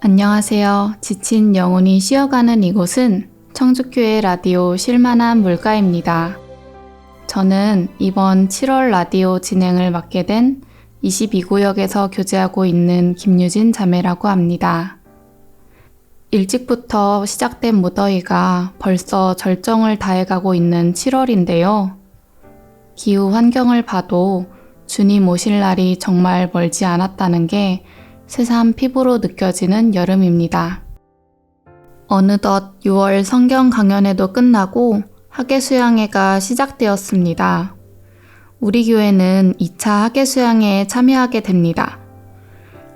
안녕하세요. 지친 영혼이 쉬어가는 이곳은 청주교회 라디오 쉴만한 물가입니다. 저는 이번 7월 라디오 진행을 맡게 된 22구역에서 교제하고 있는 김유진 자매라고 합니다. 일찍부터 시작된 무더위가 벌써 절정을 다해가고 있는 7월인데요. 기후 환경을 봐도 주님 오실 날이 정말 멀지 않았다는 게 새삼 피부로 느껴지는 여름입니다. 어느덧 6월 성경 강연회도 끝나고 학예수양회가 시작되었습니다. 우리 교회는 2차 학예수양회에 참여하게 됩니다.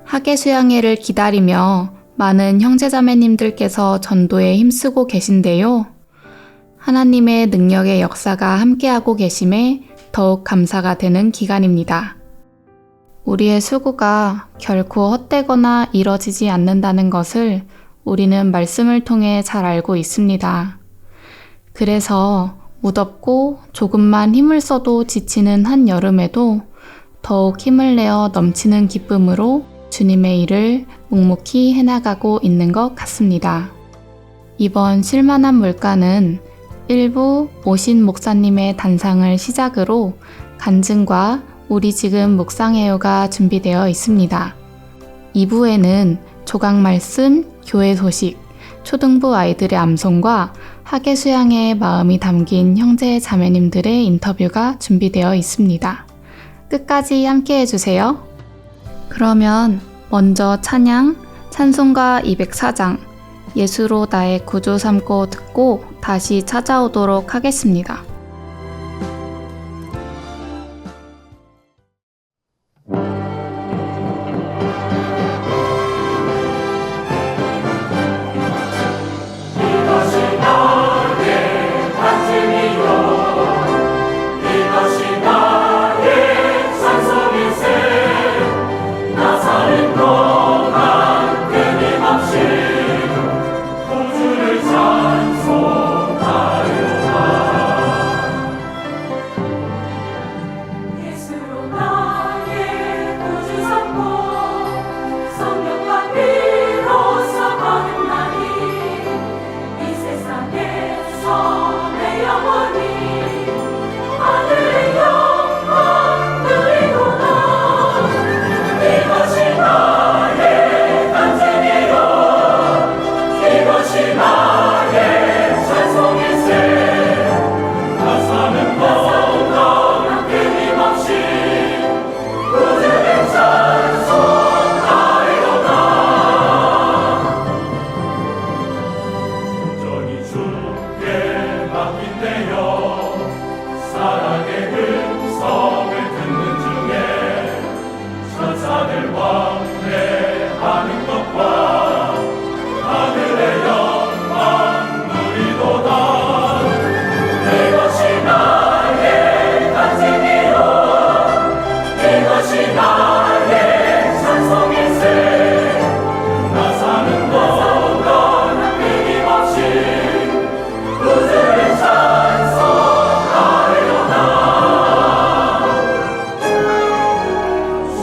학예수양회를 기다리며 많은 형제자매님들께서 전도에 힘쓰고 계신데요. 하나님의 능력의 역사가 함께하고 계심에 더욱 감사가 되는 기간입니다. 우리의 수고가 결코 헛되거나 이뤄지지 않는다는 것을 우리는 말씀을 통해 잘 알고 있습니다. 그래서 무덥고 조금만 힘을 써도 지치는 한여름에도 더욱 힘을 내어 넘치는 기쁨으로 주님의 일을 묵묵히 해나가고 있는 것 같습니다. 이번 쉴만한 물가는 1부 오신 목사님의 단상을 시작으로 간증과 우리 지금 묵상해요가 준비되어 있습니다. 2부에는 조각 말씀, 교회 소식, 초등부 아이들의 암송과 학예수양의 마음이 담긴 형제 자매님들의 인터뷰가 준비되어 있습니다. 끝까지 함께 해주세요. 그러면 먼저 찬송가 204장 예수로 나의 구주 삼고 듣고 다시 찾아오도록 하겠습니다.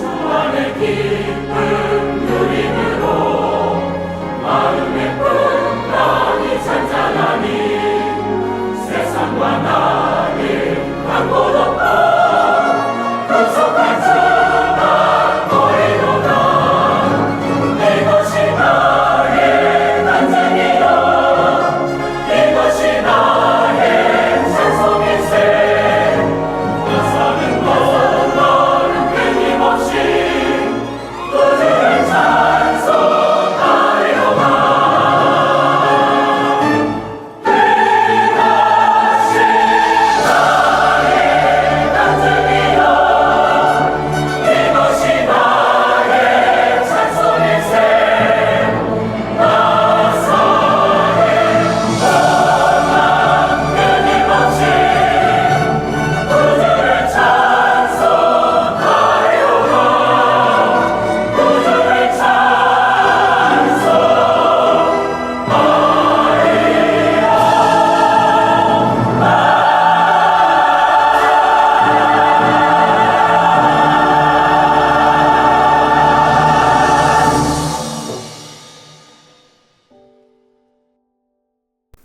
주안의 길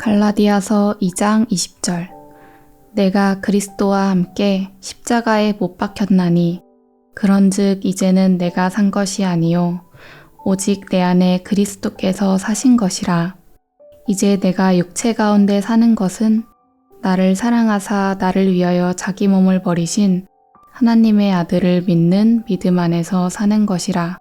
갈라디아서 2장 20절. 내가 그리스도와 함께 십자가에 못 박혔나니 그런즉 이제는 내가 산 것이 아니요 오직 내 안에 그리스도께서 사신 것이라. 이제 내가 육체 가운데 사는 것은 나를 사랑하사 나를 위하여 자기 몸을 버리신 하나님의 아들을 믿는 믿음 안에서 사는 것이라.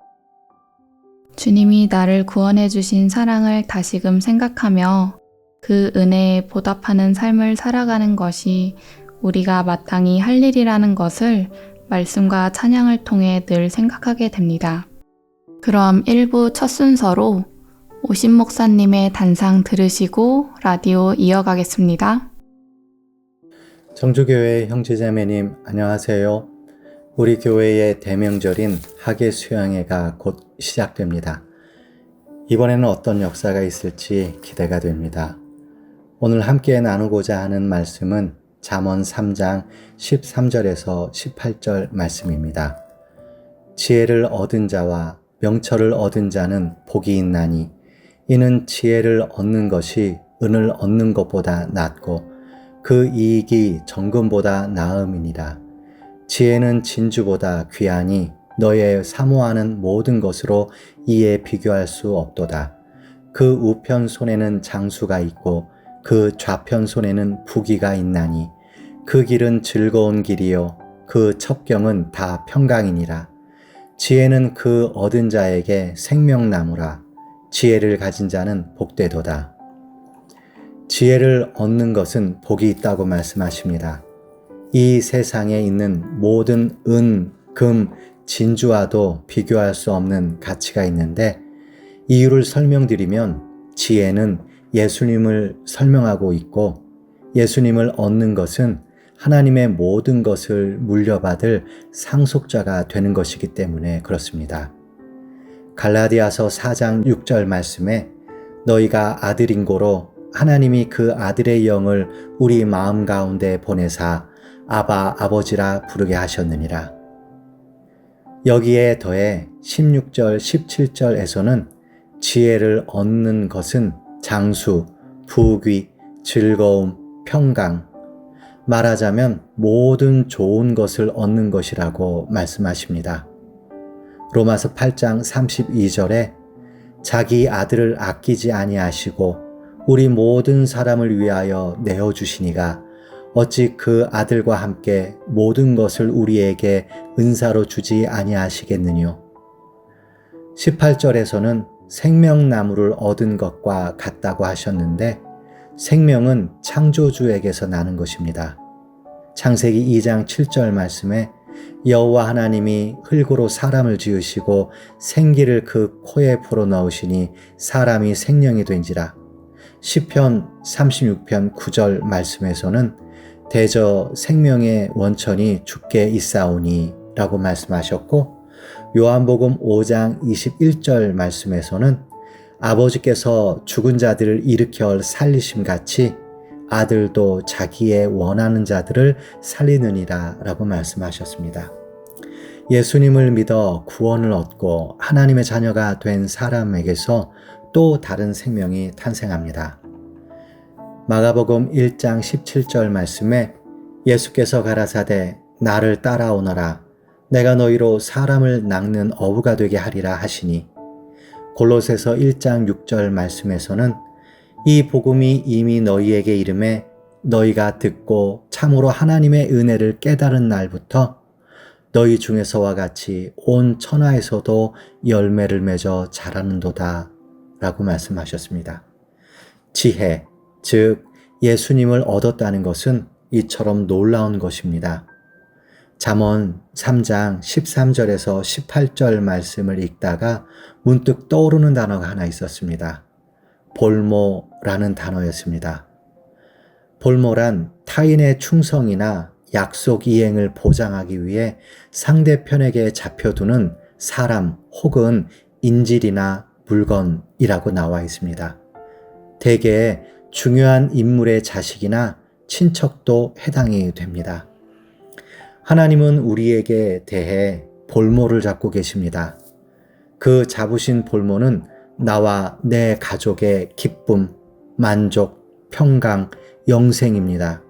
주님이 나를 구원해 주신 사랑을 다시금 생각하며 그 은혜에 보답하는 삶을 살아가는 것이 우리가 마땅히 할 일이라는 것을 말씀과 찬양을 통해 늘 생각하게 됩니다. 그럼 1부 첫 순서로 오신 목사님의 단상 들으시고 라디오 이어가겠습니다. 정주교회 형제자매님 안녕하세요. 우리 교회의 대명절인 학예 수양회가 곧 시작됩니다. 이번에는 어떤 역사가 있을지 기대가 됩니다. 오늘 함께 나누고자 하는 말씀은 잠언 3장 13절에서 18절 말씀입니다. 지혜를 얻은 자와 명철을 얻은 자는 복이 있나니 이는 지혜를 얻는 것이 은을 얻는 것보다 낫고 그 이익이 정금보다 나음이니라. 지혜는 진주보다 귀하니 너의 사모하는 모든 것으로 이에 비교할 수 없도다. 그 우편 손에는 장수가 있고 그 좌편 손에는 부귀가 있나니 그 길은 즐거운 길이요 그 첩경은 다 평강이니라. 지혜는 그 얻은 자에게 생명나무라. 지혜를 가진 자는 복되도다. 지혜를 얻는 것은 복이 있다고 말씀하십니다. 이 세상에 있는 모든 은, 금, 진주와도 비교할 수 없는 가치가 있는데 이유를 설명드리면 지혜는 예수님을 설명하고 있고 예수님을 얻는 것은 하나님의 모든 것을 물려받을 상속자가 되는 것이기 때문에 그렇습니다. 갈라디아서 4장 6절 말씀에 너희가 아들인 고로 하나님이 그 아들의 영을 우리 마음 가운데 보내사 아바 아버지라 부르게 하셨느니라. 여기에 더해 16절 17절에서는 지혜를 얻는 것은 장수, 부귀, 즐거움, 평강, 말하자면 모든 좋은 것을 얻는 것이라고 말씀하십니다. 로마서 8장 32절에 자기 아들을 아끼지 아니하시고 우리 모든 사람을 위하여 내어주시니가 어찌 그 아들과 함께 모든 것을 우리에게 은사로 주지 아니하시겠느뇨. 18절에서는 생명나무를 얻은 것과 같다고 하셨는데 생명은 창조주에게서 나는 것입니다. 창세기 2장 7절 말씀에 여호와 하나님이 흙으로 사람을 지으시고 생기를 그 코에 불어넣으시니 사람이 생명이 된지라. 시편 36편 9절 말씀에서는 대저 생명의 원천이 주께 있사오니 라고 말씀하셨고 요한복음 5장 21절 말씀에서는 아버지께서 죽은 자들을 일으켜 살리심 같이 아들도 자기의 원하는 자들을 살리느니라 라고 말씀하셨습니다. 예수님을 믿어 구원을 얻고 하나님의 자녀가 된 사람에게서 또 다른 생명이 탄생합니다. 마가복음 1장 17절 말씀에 예수께서 가라사대 나를 따라오너라 내가 너희로 사람을 낚는 어부가 되게 하리라 하시니 골로새서 1장 6절 말씀에서는 이 복음이 이미 너희에게 이름에 너희가 듣고 참으로 하나님의 은혜를 깨달은 날부터 너희 중에서와 같이 온 천하에서도 열매를 맺어 자라는도다 라고 말씀하셨습니다. 지혜, 즉 예수님을 얻었다는 것은 이처럼 놀라운 것입니다. 잠언 3장 13절에서 18절 말씀을 읽다가 문득 떠오르는 단어가 하나 있었습니다. 볼모라는 단어였습니다. 볼모란 타인의 충성이나 약속 이행을 보장하기 위해 상대편에게 잡혀두는 사람 혹은 인질이나 물건이라고 나와 있습니다. 대개 중요한 인물의 자식이나 친척도 해당이 됩니다. 하나님은 우리에게 대해 볼모를 잡고 계십니다. 그 잡으신 볼모는 나와 내 가족의 기쁨, 만족, 평강, 영생입니다.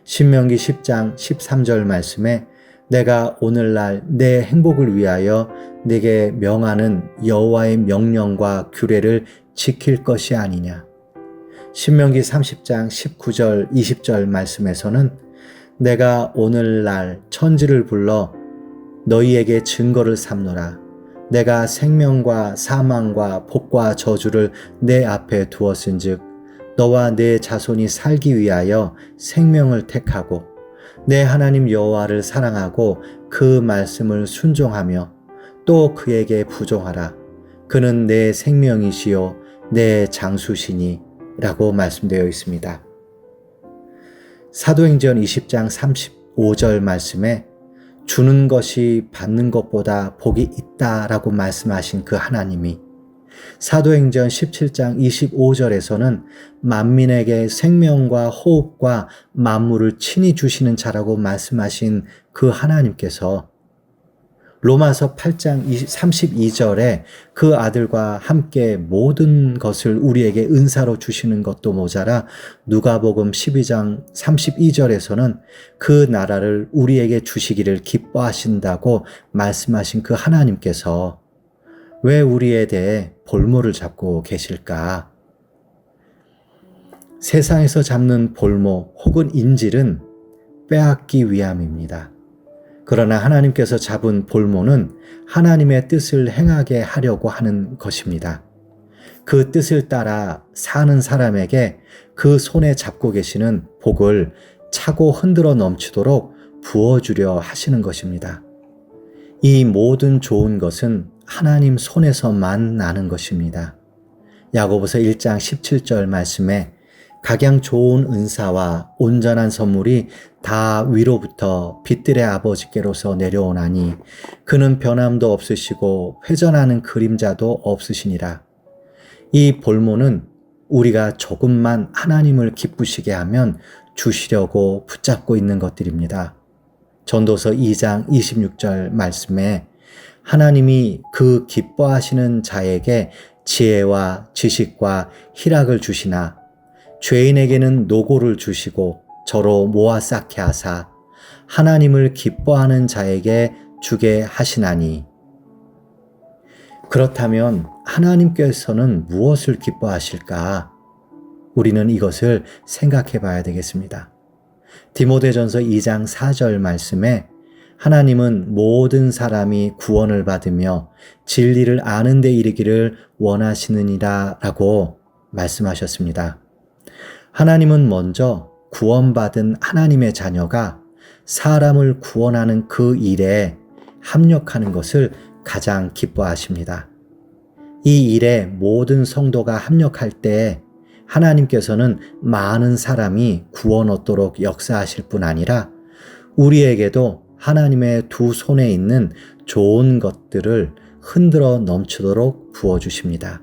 신명기 10장 13절 말씀에 내가 오늘날 내 행복을 위하여 네게 명하는 여호와의 명령과 규례를 지킬 것이 아니냐. 신명기 30장 19절 20절 말씀에서는 내가 오늘날 천지를 불러 너희에게 증거를 삼노라. 내가 생명과 사망과 복과 저주를 내 앞에 두었은즉 너와 내 자손이 살기 위하여 생명을 택하고 내 하나님 여호와를 사랑하고 그 말씀을 순종하며 또 그에게 부종하라. 그는 내 생명이시요 내 장수시니 라고 말씀되어 있습니다. 사도행전 20장 35절 말씀에 주는 것이 받는 것보다 복이 있다라고 말씀하신 그 하나님이 사도행전 17장 25절에서는 만민에게 생명과 호흡과 만물을 친히 주시는 자라고 말씀하신 그 하나님께서 로마서 8장 32절에 그 아들과 함께 모든 것을 우리에게 은사로 주시는 것도 모자라 누가복음 12장 32절에서는 그 나라를 우리에게 주시기를 기뻐하신다고 말씀하신 그 하나님께서 왜 우리에 대해 볼모를 잡고 계실까? 세상에서 잡는 볼모 혹은 인질은 빼앗기 위함입니다. 그러나 하나님께서 잡은 볼모는 하나님의 뜻을 행하게 하려고 하는 것입니다. 그 뜻을 따라 사는 사람에게 그 손에 잡고 계시는 복을 차고 흔들어 넘치도록 부어주려 하시는 것입니다. 이 모든 좋은 것은 하나님 손에서만 나는 것입니다. 야고보서 1장 17절 말씀에 각양 좋은 은사와 온전한 선물이 다 위로부터 빛들의 아버지께로서 내려오나니 그는 변함도 없으시고 회전하는 그림자도 없으시니라. 이 볼모는 우리가 조금만 하나님을 기쁘시게 하면 주시려고 붙잡고 있는 것들입니다. 전도서 2장 26절 말씀에 하나님이 그 기뻐하시는 자에게 지혜와 지식과 희락을 주시나 죄인에게는 노고를 주시고 저로 모아 쌓게 하사 하나님을 기뻐하는 자에게 주게 하시나니. 그렇다면 하나님께서는 무엇을 기뻐하실까? 우리는 이것을 생각해 봐야 되겠습니다. 디모데전서 2장 4절 말씀에 하나님은 모든 사람이 구원을 받으며 진리를 아는 데 이르기를 원하시느니라 라고 말씀하셨습니다. 하나님은 먼저 구원받은 하나님의 자녀가 사람을 구원하는 그 일에 합력하는 것을 가장 기뻐하십니다. 이 일에 모든 성도가 합력할 때 하나님께서는 많은 사람이 구원 얻도록 역사하실 뿐 아니라 우리에게도 하나님의 두 손에 있는 좋은 것들을 흔들어 넘치도록 부어주십니다.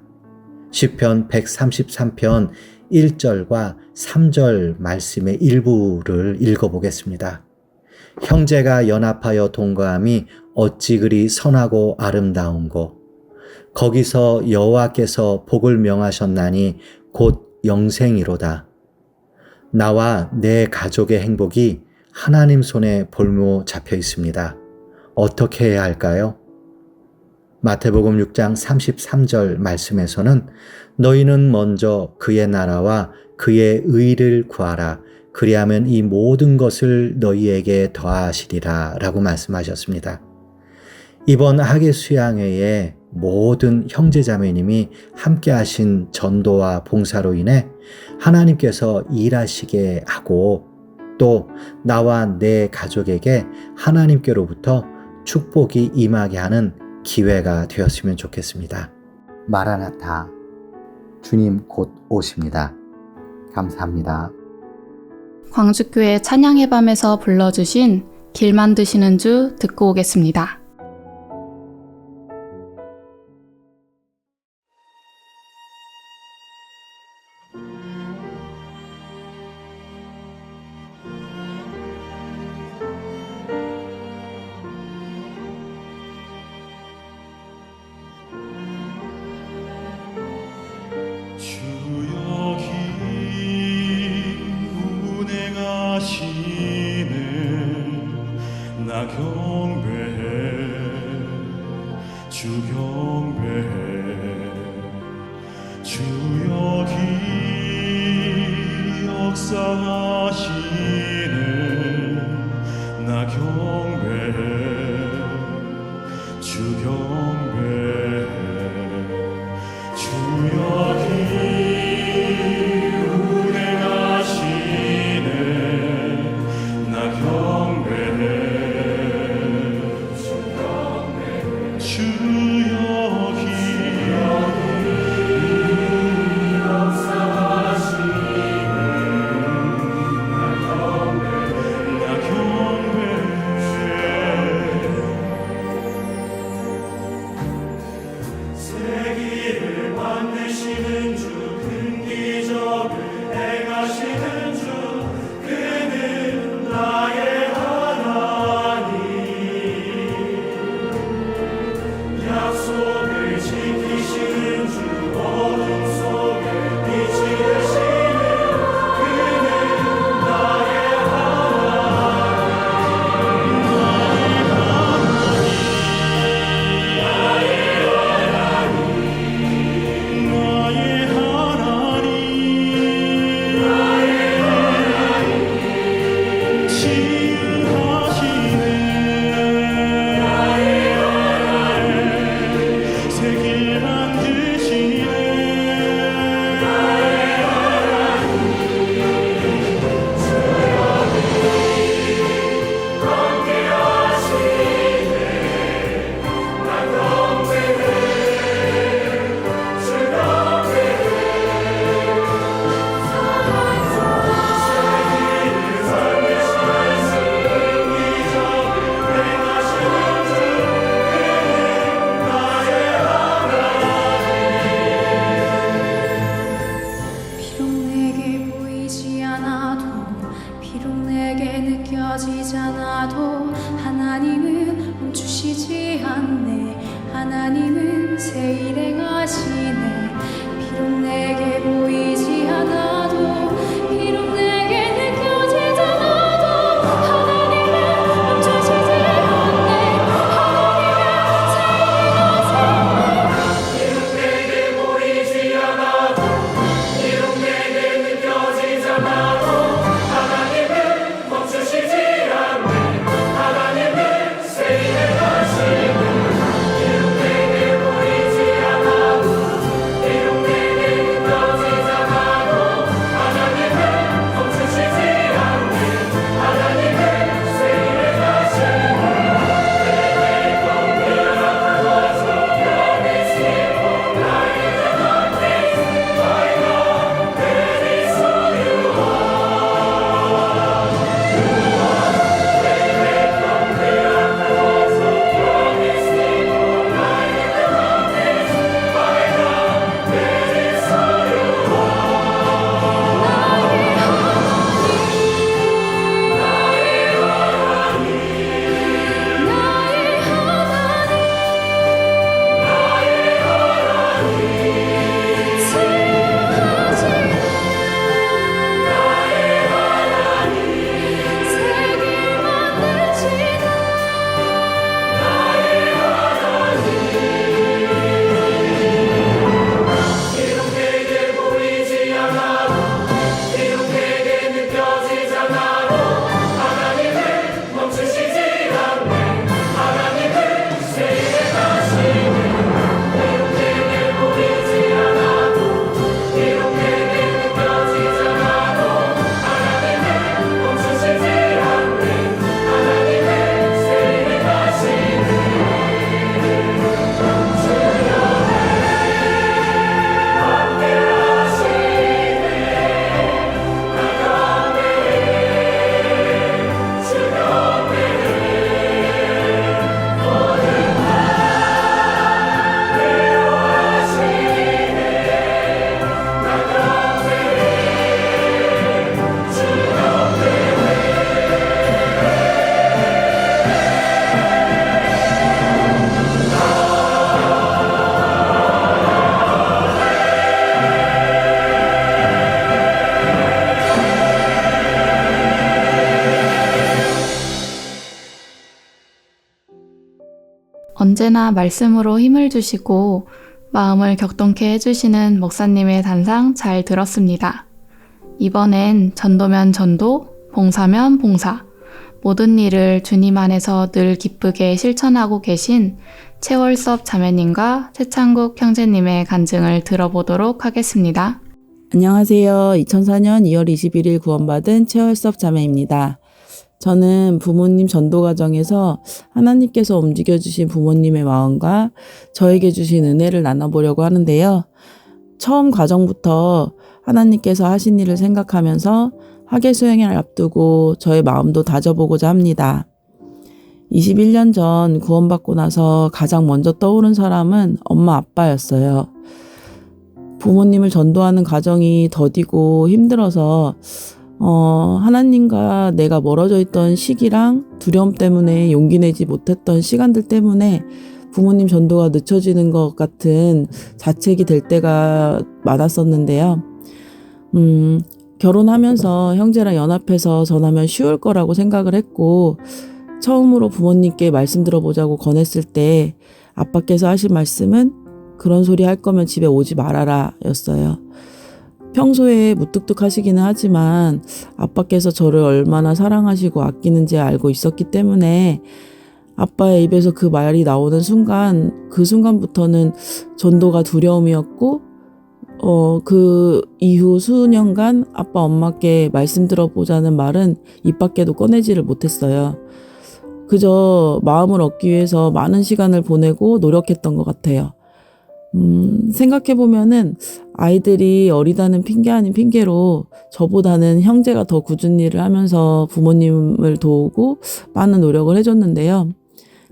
시편 133편 1절과 3절 말씀의 일부를 읽어보겠습니다. 형제가 연합하여 동거함이 어찌 그리 선하고 아름다운고 거기서 여호와께서 복을 명하셨나니 곧 영생이로다. 나와 내 가족의 행복이 하나님 손에 볼모 잡혀 있습니다. 어떻게 해야 할까요? 마태복음 6장 33절 말씀에서는 너희는 먼저 그의 나라와 그의 의를 구하라. 그리하면 이 모든 것을 너희에게 더하시리라 라고 말씀하셨습니다. 이번 학예 수양회에 모든 형제자매님이 함께 하신 전도와 봉사로 인해 하나님께서 일하시게 하고 또 나와 내 가족에게 하나님께로부터 축복이 임하게 하는 기회가 되었으면 좋겠습니다. 마라나타, 주님 곧 오십니다. 감사합니다. 광주교회 찬양의 밤에서 불러주신 길 만드시는 주 듣고 오겠습니다. 주여 길 주 경배해 주 여기 역사하시네 나 경배해 주 경배해 주 여기 운행하시네 나 경배해 주 여기 나 경배해 언제나 말씀으로 힘을 주시고 마음을 격동케 해주시는 목사님의 단상 잘 들었습니다. 이번엔 전도면 전도, 봉사면 봉사, 모든 일을 주님 안에서 늘 기쁘게 실천하고 계신 최월섭 자매님과 최창국 형제님의 간증을 들어보도록 하겠습니다. 안녕하세요. 2004년 2월 21일 구원받은 최월섭 자매입니다. 저는 부모님 전도 과정에서 하나님께서 움직여주신 부모님의 마음과 저에게 주신 은혜를 나눠보려고 하는데요. 처음 과정부터 하나님께서 하신 일을 생각하면서 학예 수행을 앞두고 저의 마음도 다져보고자 합니다. 21년 전 구원받고 나서 가장 먼저 떠오른 사람은 엄마 아빠였어요. 부모님을 전도하는 과정이 더디고 힘들어서 하나님과 내가 멀어져 있던 시기랑 두려움 때문에 용기 내지 못했던 시간들 때문에 부모님 전도가 늦춰지는 것 같은 자책이 될 때가 많았었는데요. 결혼하면서 형제랑 연합해서 전하면 쉬울 거라고 생각을 했고 처음으로 부모님께 말씀 들어보자고 권했을 때 아빠께서 하신 말씀은 그런 소리 할 거면 집에 오지 말아라 였어요. 평소에 무뚝뚝하시기는 하지만 아빠께서 저를 얼마나 사랑하시고 아끼는지 알고 있었기 때문에 아빠의 입에서 그 말이 나오는 순간, 그 순간부터는 전도가 두려움이었고 그 이후 수년간 아빠 엄마께 말씀 들어보자는 말은 입 밖에도 꺼내지를 못했어요. 그저 마음을 얻기 위해서 많은 시간을 보내고 노력했던 것 같아요. 생각해보면은 아이들이 어리다는 핑계 아닌 핑계로 저보다는 형제가 더 굳은 일을 하면서 부모님을 도우고 많은 노력을 해줬는데요.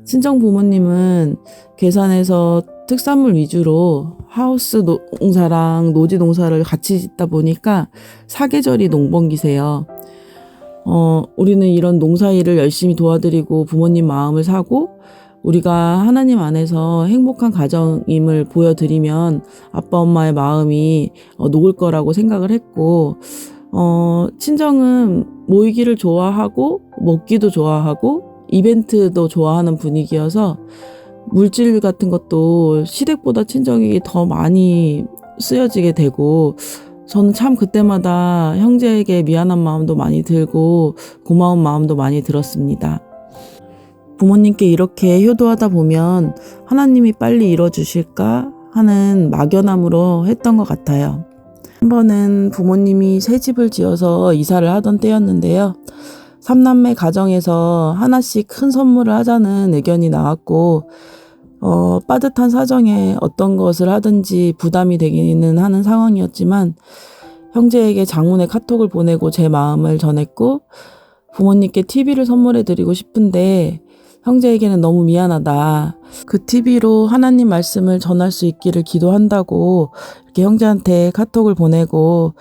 친정 부모님은 계산해서 특산물 위주로 하우스 농사랑 노지 농사를 같이 짓다 보니까 사계절이 농번기세요. 우리는 이런 농사일을 열심히 도와드리고 부모님 마음을 사고 우리가 하나님 안에서 행복한 가정임을 보여드리면 아빠 엄마의 마음이 녹을 거라고 생각을 했고 친정은 모이기를 좋아하고 먹기도 좋아하고 이벤트도 좋아하는 분위기여서 물질 같은 것도 시댁보다 친정이 더 많이 쓰여지게 되고 저는 참 그때마다 형제에게 미안한 마음도 많이 들고 고마운 마음도 많이 들었습니다. 부모님께 이렇게 효도하다 보면 하나님이 빨리 이뤄주실까 하는 막연함으로 했던 것 같아요. 한 번은 부모님이 새 집을 지어서 이사를 하던 때였는데요. 3남매 가정에서 하나씩 큰 선물을 하자는 의견이 나왔고 빠듯한 사정에 어떤 것을 하든지 부담이 되기는 하는 상황이었지만 형제에게 장문의 카톡을 보내고 제 마음을 전했고 부모님께 TV를 선물해드리고 싶은데 형제에게는 너무 미안하다. 그 TV로 하나님 말씀을 전할 수 있기를 기도한다고 이렇게 형제한테 카톡을 보내고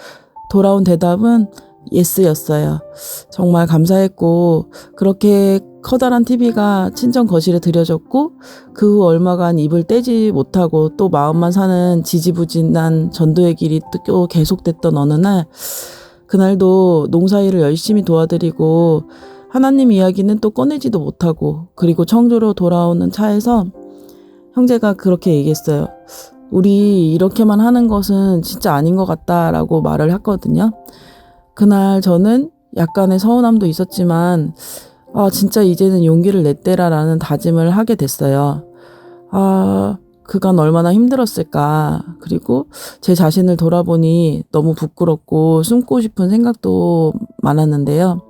돌아온 대답은 예스였어요. 정말 감사했고 그렇게 커다란 TV가 친정 거실에 들여졌고 그 후 얼마간 입을 떼지 못하고 또 마음만 사는 지지부진한 전도의 길이 또 계속됐던 어느 날 그날도 농사일을 열심히 도와드리고 하나님 이야기는 또 꺼내지도 못하고 그리고 청주로 돌아오는 차에서 형제가 그렇게 얘기했어요. 우리 이렇게만 하는 것은 진짜 아닌 것 같다라고 말을 했거든요. 그날 저는 약간의 서운함도 있었지만 진짜 이제는 용기를 냈대라라는 다짐을 하게 됐어요. 그간 얼마나 힘들었을까. 그리고 제 자신을 돌아보니 너무 부끄럽고 숨고 싶은 생각도 많았는데요.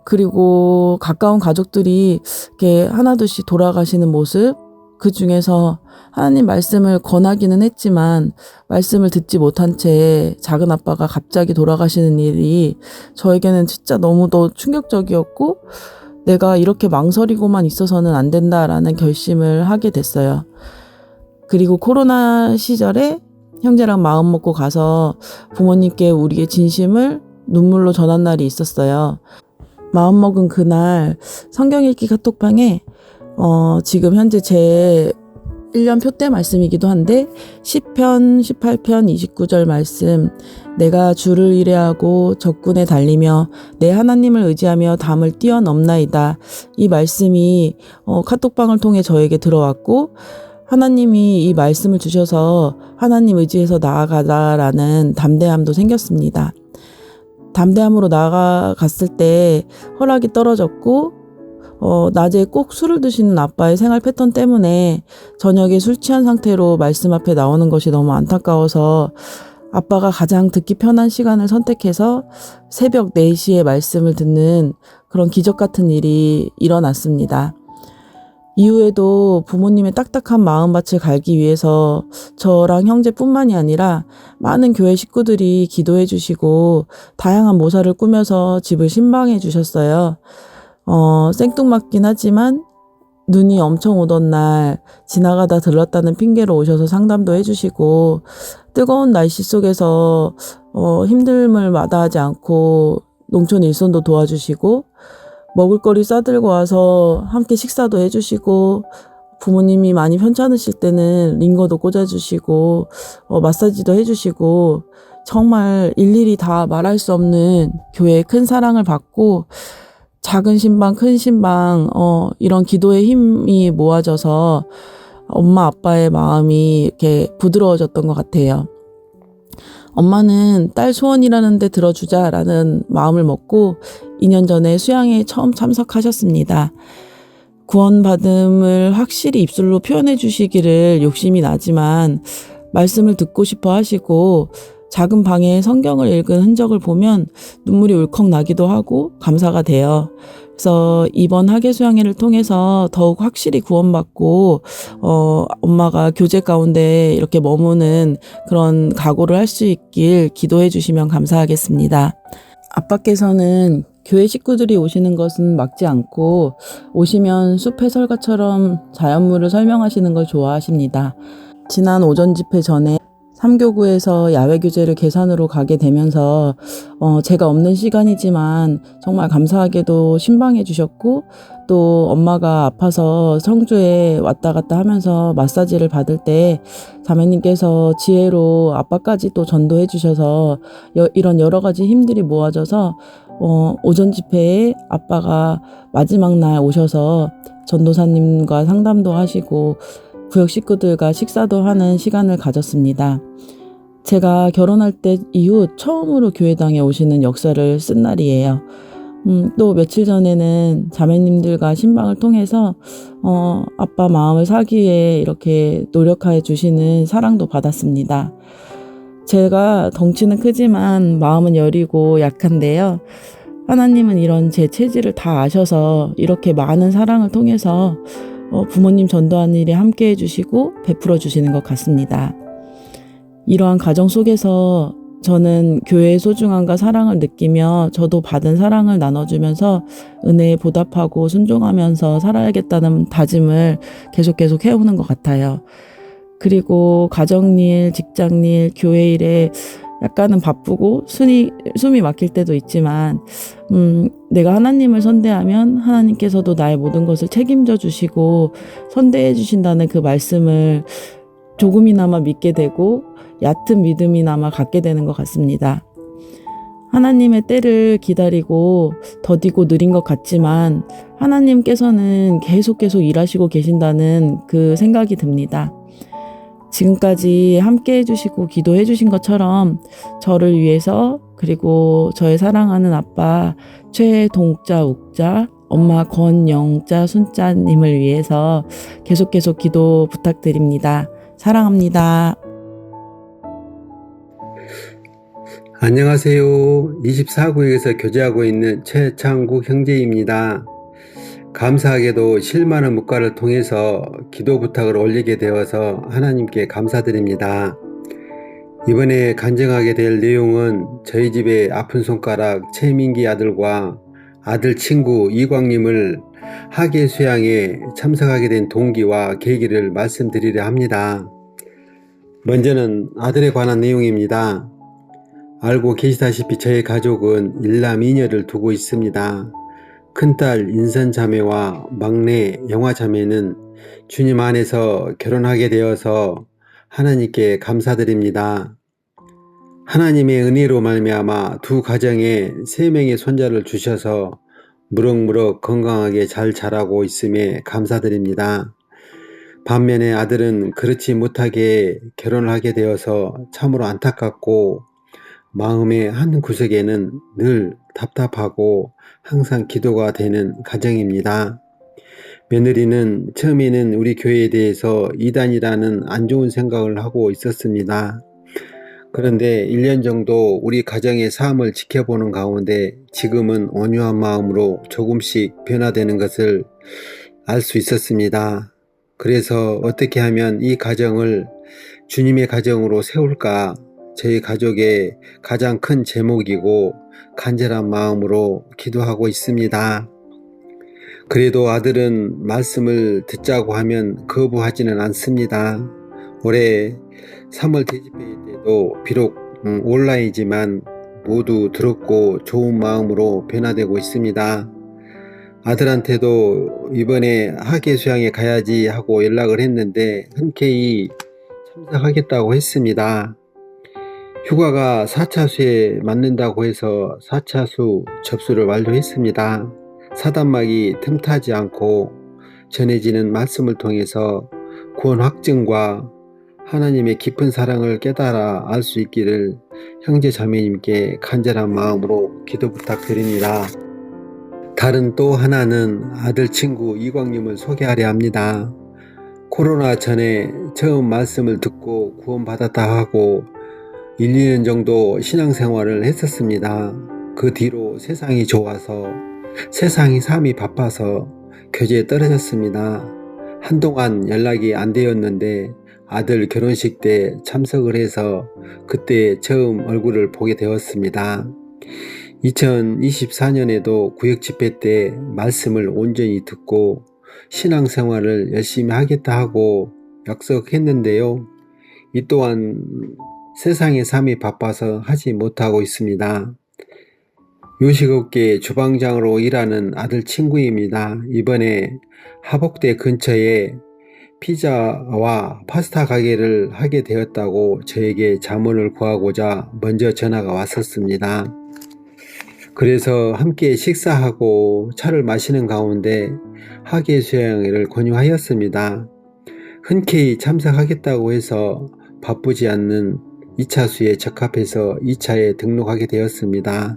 그리고 가까운 가족들이 이렇게 하나둘씩 돌아가시는 모습, 그 중에서 하나님 말씀을 권하기는 했지만 말씀을 듣지 못한 채 작은 아빠가 갑자기 돌아가시는 일이 저에게는 진짜 너무도 충격적이었고 내가 이렇게 망설이고만 있어서는 안 된다라는 결심을 하게 됐어요. 그리고 코로나 시절에 형제랑 마음 먹고 가서 부모님께 우리의 진심을 눈물로 전한 날이 있었어요. 마음먹은 그날 성경 읽기 카톡방에 지금 현재 제 1년 표대 말씀이기도 한데 시편 18편 29절 말씀, 내가 주를 의뢰하고 적군에 달리며 내 하나님을 의지하며 담을 뛰어넘나이다. 이 말씀이 카톡방을 통해 저에게 들어왔고, 하나님이 이 말씀을 주셔서 하나님 의지해서 나아가자라는 담대함도 생겼습니다. 담대함으로 나아갔을 때 허락이 떨어졌고, 낮에 꼭 술을 드시는 아빠의 생활 패턴 때문에 저녁에 술 취한 상태로 말씀 앞에 나오는 것이 너무 안타까워서 아빠가 가장 듣기 편한 시간을 선택해서 새벽 4시에 말씀을 듣는 그런 기적 같은 일이 일어났습니다. 이후에도 부모님의 딱딱한 마음밭을 갈기 위해서 저랑 형제뿐만이 아니라 많은 교회 식구들이 기도해 주시고 다양한 모사를 꾸며서 집을 신방해 주셨어요. 생뚱맞긴 하지만 눈이 엄청 오던 날 지나가다 들렀다는 핑계로 오셔서 상담도 해주시고, 뜨거운 날씨 속에서 힘듦을 마다하지 않고 농촌 일손도 도와주시고, 먹을거리 싸들고 와서 함께 식사도 해주시고, 부모님이 많이 편찮으실 때는 링거도 꽂아주시고, 마사지도 해주시고, 정말 일일이 다 말할 수 없는 교회의 큰 사랑을 받고, 작은 신방, 큰 신방, 이런 기도의 힘이 모아져서 엄마, 아빠의 마음이 이렇게 부드러워졌던 것 같아요. 엄마는 딸 소원이라는데 들어주자라는 마음을 먹고 2년 전에 수양에 처음 참석하셨습니다. 구원받음을 확실히 입술로 표현해 주시기를 욕심이 나지만 말씀을 듣고 싶어 하시고, 작은 방에 성경을 읽은 흔적을 보면 눈물이 울컥 나기도 하고 감사가 돼요. 그래서 이번 학예 수양회를 통해서 더욱 확실히 구원받고 엄마가 교제 가운데 이렇게 머무는 그런 각오를 할 수 있길 기도해 주시면 감사하겠습니다. 아빠께서는 교회 식구들이 오시는 것은 막지 않고 오시면 숲 해설가처럼 자연물을 설명하시는 걸 좋아하십니다. 지난 오전 집회 전에 3교구에서 야외 교제를 계산으로 가게 되면서 제가 없는 시간이지만 정말 감사하게도 신방해 주셨고, 또 엄마가 아파서 성주에 왔다 갔다 하면서 마사지를 받을 때 자매님께서 지혜로 아빠까지 또 전도해 주셔서 이런 여러 가지 힘들이 모아져서 오전 집회에 아빠가 마지막 날 오셔서 전도사님과 상담도 하시고 구역 식구들과 식사도 하는 시간을 가졌습니다. 제가 결혼할 때 이후 처음으로 교회당에 오시는 역사를 쓴 날이에요. 또 며칠 전에는 자매님들과 신방을 통해서 아빠 마음을 사기 위해 이렇게 노력해 주시는 사랑도 받았습니다. 제가 덩치는 크지만 마음은 여리고 약한데요. 하나님은 이런 제 체질을 다 아셔서 이렇게 많은 사랑을 통해서 부모님 전도하는 일에 함께 해주시고 베풀어 주시는 것 같습니다. 이러한 가정 속에서 저는 교회의 소중함과 사랑을 느끼며 저도 받은 사랑을 나눠주면서 은혜에 보답하고 순종하면서 살아야겠다는 다짐을 계속 해오는 것 같아요. 그리고 가정일, 직장일, 교회 일에 약간은 바쁘고 숨이 막힐 때도 있지만 내가 하나님을 선대하면 하나님께서도 나의 모든 것을 책임져 주시고 선대해 주신다는 그 말씀을 조금이나마 믿게 되고 얕은 믿음이나마 갖게 되는 것 같습니다. 하나님의 때를 기다리고 더디고 느린 것 같지만 하나님께서는 계속 일하시고 계신다는 그 생각이 듭니다. 지금까지 함께 해주시고 기도해 주신 것처럼 저를 위해서, 그리고 저의 사랑하는 아빠 최동자 욱자, 엄마 권영자 순자님을 위해서 계속 기도 부탁드립니다. 사랑합니다. 안녕하세요. 24구역에서 교제하고 있는 최창국 형제입니다. 감사하게도 실만한 묵과를 통해서 기도 부탁을 올리게 되어서 하나님께 감사드립니다. 이번에 간증하게 될 내용은 저희 집의 아픈 손가락 최민기 아들과 아들 친구 이광님을 학예 수양에 참석하게 된 동기와 계기를 말씀드리려 합니다. 먼저는 아들에 관한 내용입니다. 알고 계시다시피 저희 가족은 일남 2녀를 두고 있습니다. 큰딸 인선 자매와 막내 영화 자매는 주님 안에서 결혼하게 되어서 하나님께 감사드립니다. 하나님의 은혜로 말미암아 두 가정에 3명의 손자를 주셔서 무럭무럭 건강하게 잘 자라고 있음에 감사드립니다. 반면에 아들은 그렇지 못하게 결혼을 하게 되어서 참으로 안타깝고 마음의 한 구석에는 늘 답답하고 항상 기도가 되는 가정입니다. 며느리는 처음에는 우리 교회에 대해서 이단이라는 안 좋은 생각을 하고 있었습니다. 그런데 1년 정도 우리 가정의 삶을 지켜보는 가운데 지금은 온유한 마음으로 조금씩 변화되는 것을 알 수 있었습니다. 그래서 어떻게 하면 이 가정을 주님의 가정으로 세울까? 저희 가족의 가장 큰 제목이고 간절한 마음으로 기도하고 있습니다. 그래도 아들은 말씀을 듣자고 하면 거부하지는 않습니다. 올해 3월 대집회의 때도 비록 온라인이지만 모두 들었고 좋은 마음으로 변화되고 있습니다. 아들한테도 이번에 학예 수양에 가야지 하고 연락을 했는데 흔쾌히 참석하겠다고 했습니다. 휴가가 4차수에 맞는다고 해서 4차수 접수를 완료했습니다. 사단막이 틈타지 않고 전해지는 말씀을 통해서 구원 확증과 하나님의 깊은 사랑을 깨달아 알 수 있기를 형제 자매님께 간절한 마음으로 기도 부탁드립니다. 다른 또 하나는 아들 친구 이광님을 소개하려 합니다. 코로나 전에 처음 말씀을 듣고 구원받았다 하고 1, 2년 정도 신앙생활을 했었습니다. 그 뒤로 세상이 좋아서 세상이 삶이 바빠서 교제에 떨어졌습니다. 한동안 연락이 안 되었는데 아들 결혼식 때 참석을 해서 그때 처음 얼굴을 보게 되었습니다. 2024년에도 구역집회 때 말씀을 온전히 듣고 신앙생활을 열심히 하겠다 하고 약속했는데요. 이 또한 세상의 삶이 바빠서 하지 못하고 있습니다. 요식업계 주방장으로 일하는 아들 친구입니다. 이번에 하복대 근처에 피자와 파스타 가게를 하게 되었다고 저에게 자문을 구하고자 먼저 전화가 왔었습니다. 그래서 함께 식사하고 차를 마시는 가운데 학예 수양회를 권유하였습니다. 흔쾌히 참석하겠다고 해서 바쁘지 않는 2차수에 적합해서 2차에 등록하게 되었습니다.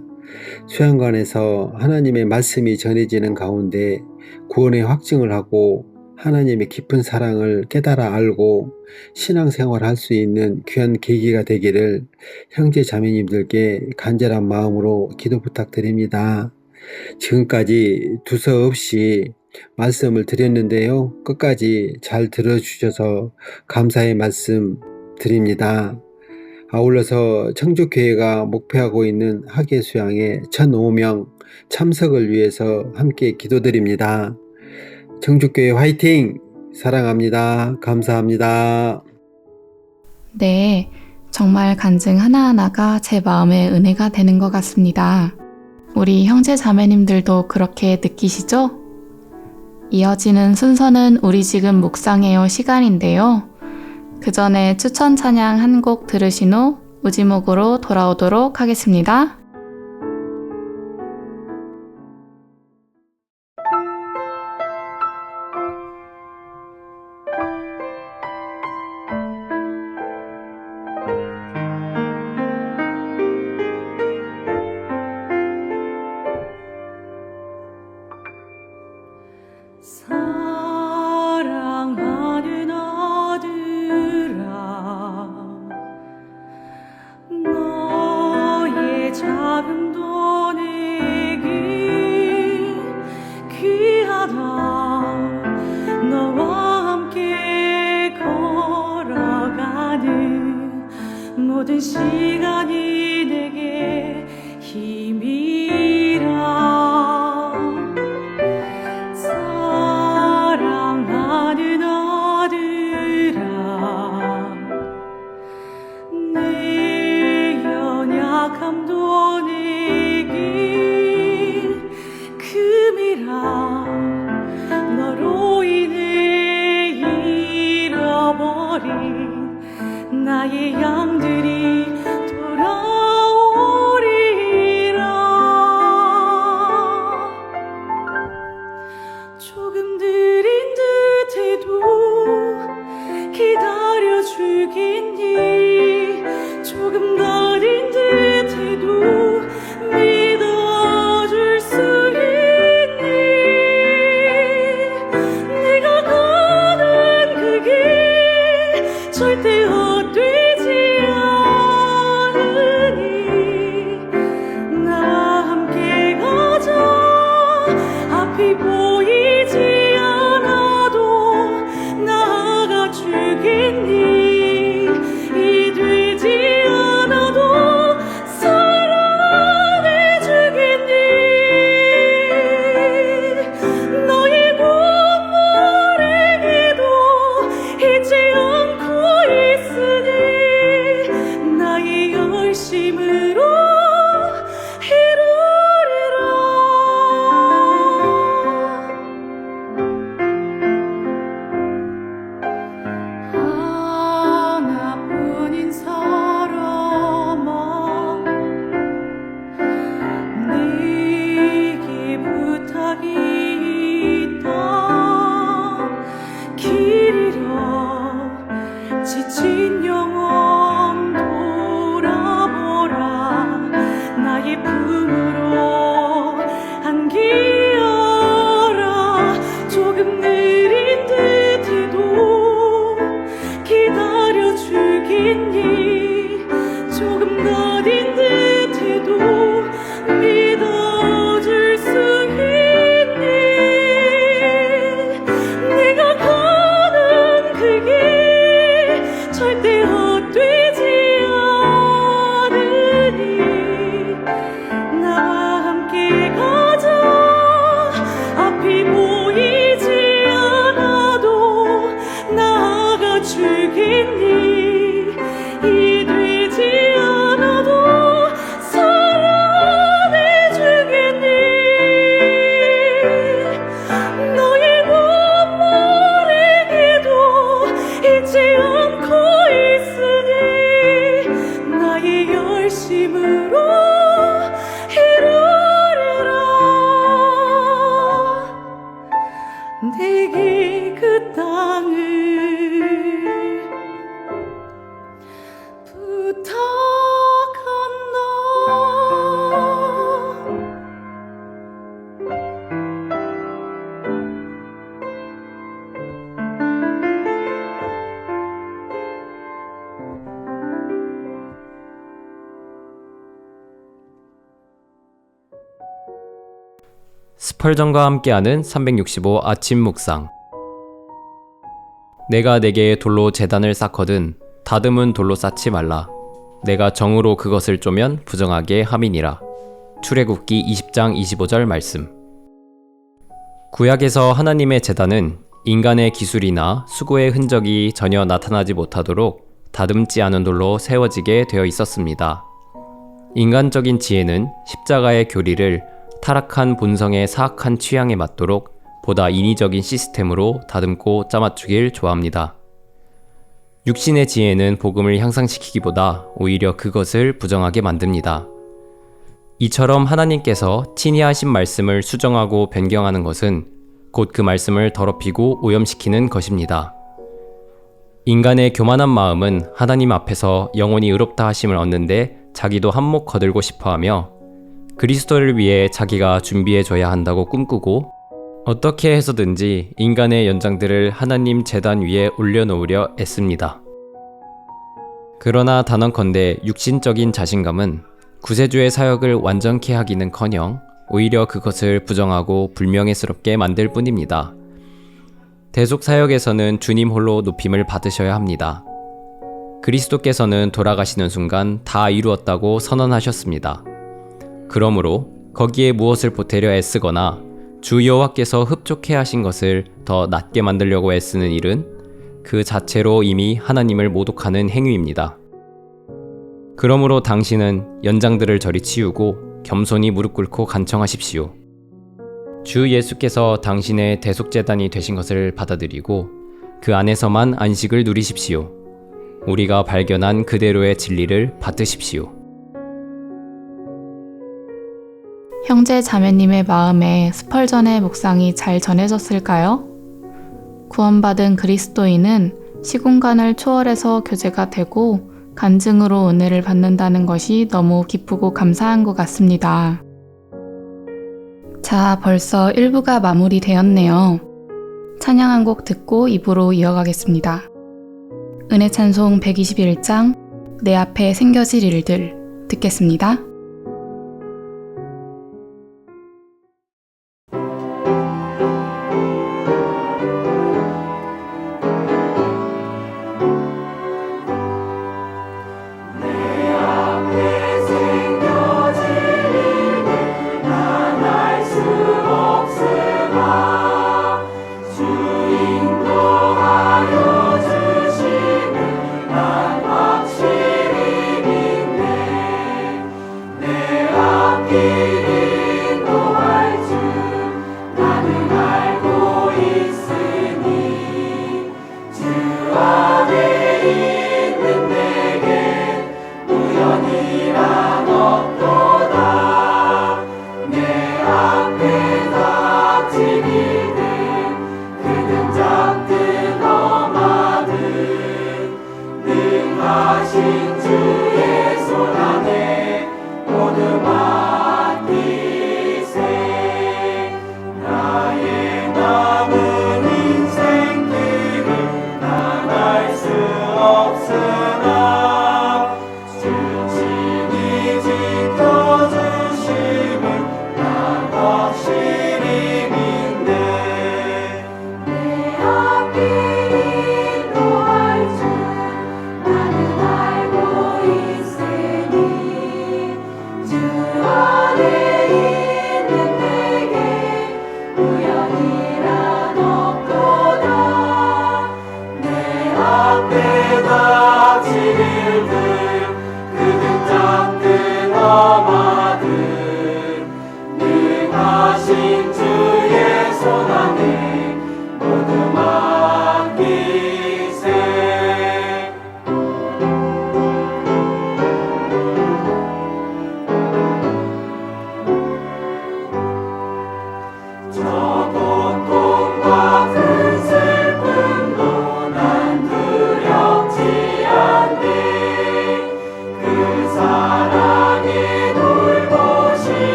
수양관에서 하나님의 말씀이 전해지는 가운데 구원의 확증을 하고 하나님의 깊은 사랑을 깨달아 알고 신앙생활을 할 수 있는 귀한 계기가 되기를 형제 자매님들께 간절한 마음으로 기도 부탁드립니다. 지금까지 두서없이 말씀을 드렸는데요. 끝까지 잘 들어주셔서 감사의 말씀 드립니다. 아울러서 청주교회가 목표하고 있는 학예 수양에 1,005명 참석을 위해서 함께 기도드립니다. 청주교회 화이팅! 사랑합니다. 감사합니다. 네, 정말 간증 하나하나가 제 마음에 은혜가 되는 것 같습니다. 우리 형제 자매님들도 그렇게 느끼시죠? 이어지는 순서는 우리 지금 묵상해요 시간인데요. 그 전에 추천 찬양 한 곡 들으신 후 우지목으로 돌아오도록 하겠습니다. 사랑하는 아들아 너의 작음도 내게 귀하다 너와 함께 걸어가는 모든 시간이 내게 힘이라 사랑하는 아들아 내 연약함도 내게 금이라 너로 인해 나의 양들이 돌아오리라. 조금 느린 듯해도 기다려 주겠니. 조금 느린 듯해도 믿어줄 수 있니. 내가 가는 그 길 절대 헛되지 않으니. 나와 함께 가자. 앞이 보이지 않아도 나아가 주겠니. 이 되지 않아도 사랑해 주겠니. 너의 눈물에게도 잊지 않고 있으니. 나의 열심으로 이루리라. 하나뿐인 사람아, 내게 부탁이 있다. 길이라 지친 영혼 돌아보라. 나의 품으로 안기어라. 조금 느린 듯해도 기다려 주겠니. 조금 느린 듯해도 믿어줄 수 있니. 내가 가는 그 길 절대 헛되지 않으니. 나와 함께 가자. 앞이 보이지 않아도 나아가 주겠니. 이 되지 않아도 사랑해 주겠니. 너의 눈물에게도 잊지 않고 있으니. 나의 열심으로 이루리라. 내게 그 땅을 스펄전과 함께하는 365 아침 묵상. 내가 내게 돌로 제단을 쌓거든 다듬은 돌로 쌓지 말라. 내가 정으로 그것을 쪼면 부정하게 함이니라. 출애굽기 20장 25절 말씀. 구약에서 하나님의 제단은 인간의 기술이나 수고의 흔적이 전혀 나타나지 못하도록 다듬지 않은 돌로 세워지게 되어 있었습니다. 인간적인 지혜는 십자가의 교리를 타락한 본성의 사악한 취향에 맞도록 보다 인위적인 시스템으로 다듬고 짜맞추길 좋아합니다. 육신의 지혜는 복음을 향상시키기보다 오히려 그것을 부정하게 만듭니다. 이처럼 하나님께서 친히 하신 말씀을 수정하고 변경하는 것은 곧 그 말씀을 더럽히고 오염시키는 것입니다. 인간의 교만한 마음은 하나님 앞에서 영원히 의롭다 하심을 얻는데 자기도 한몫 거들고 싶어하며 그리스도를 위해 자기가 준비해줘야 한다고 꿈꾸고 어떻게 해서든지 인간의 연장들을 하나님 제단 위에 올려놓으려 애씁니다. 그러나 단언컨대 육신적인 자신감은 구세주의 사역을 완전케 하기는커녕 오히려 그것을 부정하고 불명예스럽게 만들 뿐입니다. 대속 사역에서는 주님 홀로 높임을 받으셔야 합니다. 그리스도께서는 돌아가시는 순간 다 이루었다고 선언하셨습니다. 그러므로 거기에 무엇을 보태려 애쓰거나 주 여호와께서 흡족해 하신 것을 더 낮게 만들려고 애쓰는 일은 그 자체로 이미 하나님을 모독하는 행위입니다. 그러므로 당신은 연장들을 저리 치우고 겸손히 무릎 꿇고 간청하십시오. 주 예수께서 당신의 대속제단이 되신 것을 받아들이고 그 안에서만 안식을 누리십시오. 우리가 발견한 그대로의 진리를 받으십시오. 형제 자매님의 마음에 스펄전의 묵상이 잘 전해졌을까요? 구원받은 그리스도인은 시공간을 초월해서 교제가 되고 간증으로 은혜를 받는다는 것이 너무 기쁘고 감사한 것 같습니다. 자, 벌써 1부가 마무리되었네요. 찬양 한 곡 듣고 2부로 이어가겠습니다. 은혜 찬송 121장 내 앞에 생겨질 일들 듣겠습니다.